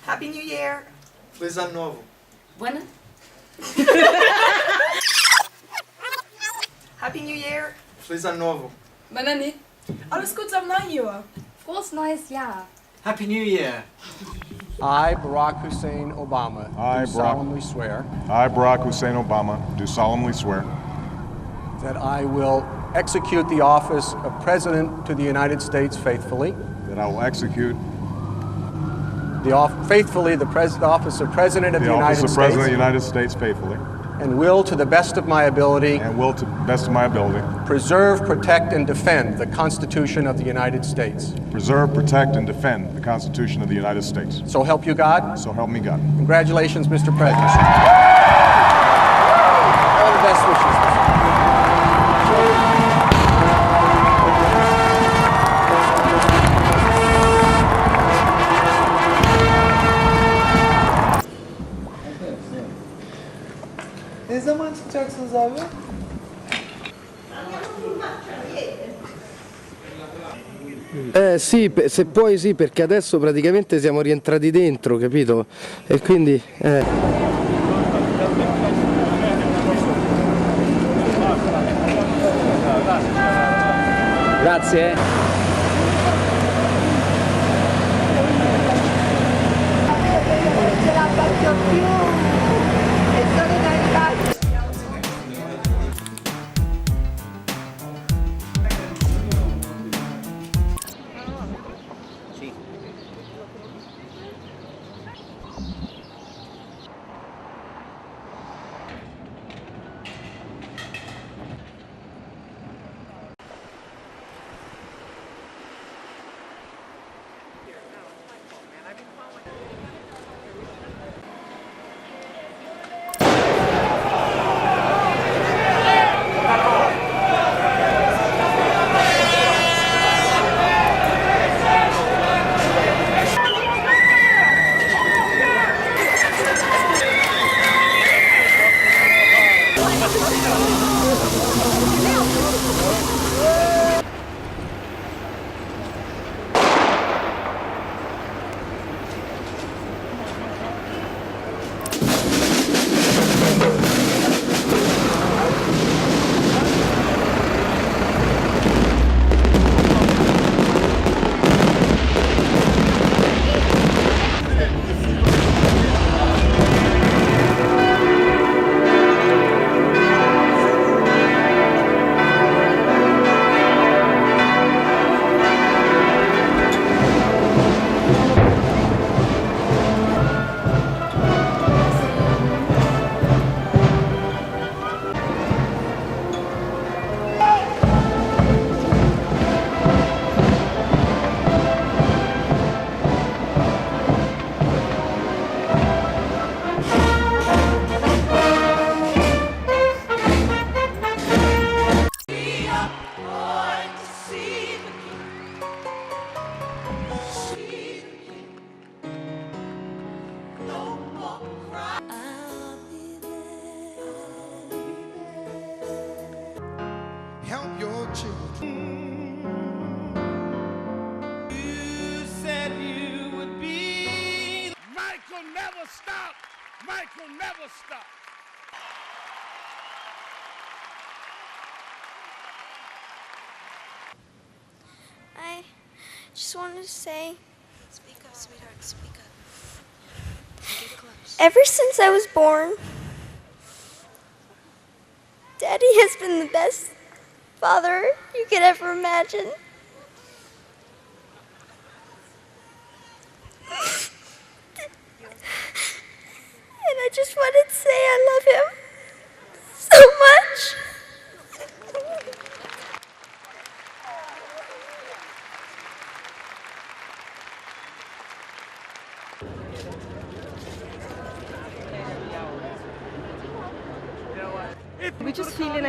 Happy New Year! Feliz Ano Novo! Buena? Happy New Year! Feliz Ano Novo! Bonne année! Alles goed am Nieuwjahr! Frohes neues Jahr! Happy New Year! I, Barack Hussein Obama, I, do Barack- solemnly swear I, Barack Hussein Obama, do solemnly swear that I will execute the office of President to the United States faithfully, that I will execute the office of President of the the office United of President of the States, United States faithfully, and will, to the best of my ability, and will, to the best of my ability, preserve, protect, and defend the Constitution of the United States. preserve, protect, and defend the Constitution of the United States. So help you God. So help me God. Congratulations, Mr. President. All the best wishes, Mr. Ne zaman çıkacaksınız abi? Sì, se poi sì, perché adesso praticamente siamo rientrati dentro, capito? E quindi... Grazie. Ce la faccio più e solidarietà. Help your children. You said you would be. Michael never stop. Michael never stop. I just wanted to say, Speak up, sweetheart, speak up. Get close. ever since I was born, Daddy has been the best father you could ever imagine. And I just wanted to say I love him so much. We just feeling